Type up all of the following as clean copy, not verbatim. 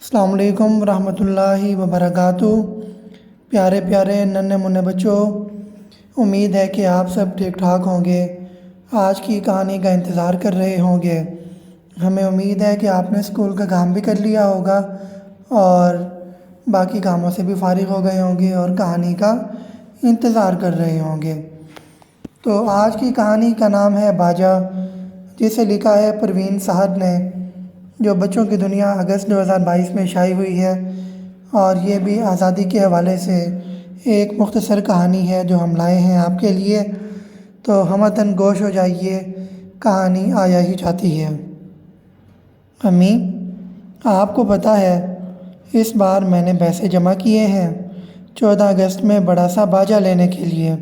السلام علیکم ورحمۃ اللہ وبرکاتہ۔ پیارے پیارے ننھے منھے بچوں، امید ہے کہ آپ سب ٹھیک ٹھاک ہوں گے۔ آج کی کہانی کا انتظار کر رہے ہوں گے۔ ہمیں امید ہے کہ آپ نے اسکول کا کام بھی کر لیا ہوگا اور باقی کاموں سے بھی فارغ ہو گئے ہوں گے اور کہانی کا انتظار کر رہے ہوں گے۔ تو آج کی کہانی کا نام ہے باجا، جسے لکھا ہے پروین سعد نے، جو بچوں کی دنیا اگست 2022 میں شائع ہوئی ہے، اور یہ بھی آزادی کے حوالے سے ایک مختصر کہانی ہے جو ہم لائے ہیں آپ کے لیے۔ تو ہمتاً گوش ہو جائیے، کہانی آیا ہی جاتی ہے۔ امی، آپ کو پتہ ہے اس بار میں نے پیسے جمع کیے ہیں 14 اگست میں بڑا سا باجا لینے کے لیے۔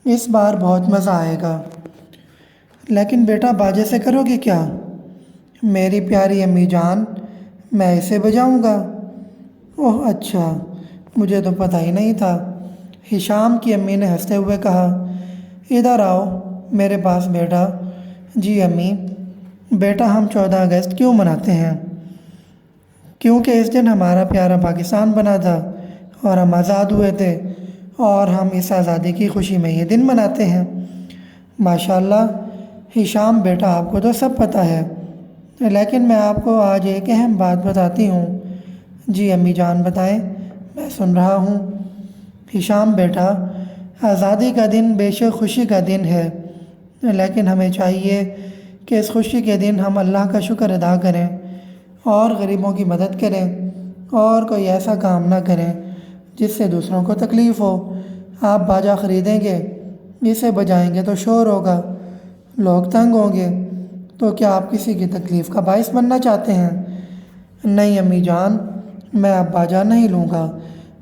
اس بار بہت مزہ آئے گا۔ لیکن بیٹا، باجے سے کرو گے کیا؟ میری پیاری امی جان، میں اسے بجاؤں گا۔ اوہ اچھا، مجھے تو پتہ ہی نہیں تھا۔ ہشام کی امی نے ہنستے ہوئے کہا۔ ادھر آؤ میرے پاس بیٹا۔ جی امی۔ بیٹا، ہم 14 اگست کیوں مناتے ہیں؟ کیونکہ اس دن ہمارا پیارا پاکستان بنا تھا اور ہم آزاد ہوئے تھے، اور ہم اس آزادی کی خوشی میں یہ دن مناتے ہیں۔ ماشاءاللہ ہشام بیٹا، آپ کو تو سب پتہ ہے، لیکن میں آپ کو آج ایک اہم بات بتاتی ہوں۔ جی امی جان، بتائیں، میں سن رہا ہوں۔ ہشام بیٹا، آزادی کا دن بے شک خوشی کا دن ہے، لیکن ہمیں چاہیے کہ اس خوشی کے دن ہم اللہ کا شکر ادا کریں اور غریبوں کی مدد کریں، اور کوئی ایسا کام نہ کریں جس سے دوسروں کو تکلیف ہو۔ آپ باجا خریدیں گے، اسے بجائیں گے تو شور ہوگا، لوگ تنگ ہوں گے، تو کیا آپ کسی کی تکلیف کا باعث بننا چاہتے ہیں؟ نہیں امی جان، میں اب باجا نہیں لوں گا،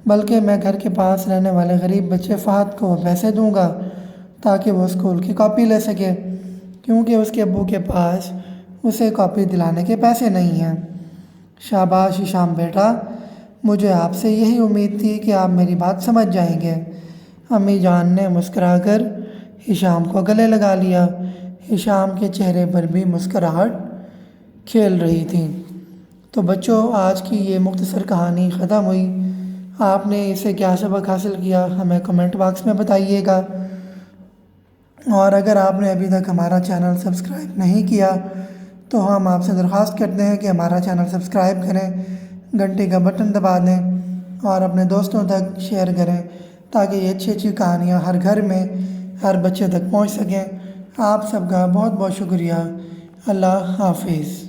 بلکہ میں گھر کے پاس رہنے والے غریب بچے فہد کو پیسے دوں گا تاکہ وہ اسکول کی کاپی لے سکے، کیونکہ اس کے ابو کے پاس اسے کاپی دلانے کے پیسے نہیں ہیں۔ شاباش ہشام بیٹا، مجھے آپ سے یہی امید تھی کہ آپ میری بات سمجھ جائیں گے۔ امی جان نے مسکرا کر ہشام کو گلے لگا لیا۔ ہشام کے چہرے پر بھی مسکراہٹ کھیل رہی تھی۔ تو بچوں، آج کی یہ مختصر کہانی ختم ہوئی۔ آپ نے اسے کیا سبق حاصل کیا، ہمیں کمنٹ باکس میں بتائیے گا۔ اور اگر آپ نے ابھی تک ہمارا چینل سبسکرائب نہیں کیا تو ہم آپ سے درخواست کرتے ہیں کہ ہمارا چینل سبسکرائب کریں، گھنٹی کا بٹن دبا دیں اور اپنے دوستوں تک شیئر کریں، تاکہ یہ اچھی اچھی کہانیاں ہر گھر میں ہر بچے تک پہنچ سکیں۔ آپ سب کا بہت بہت شکریہ۔ اللہ حافظ۔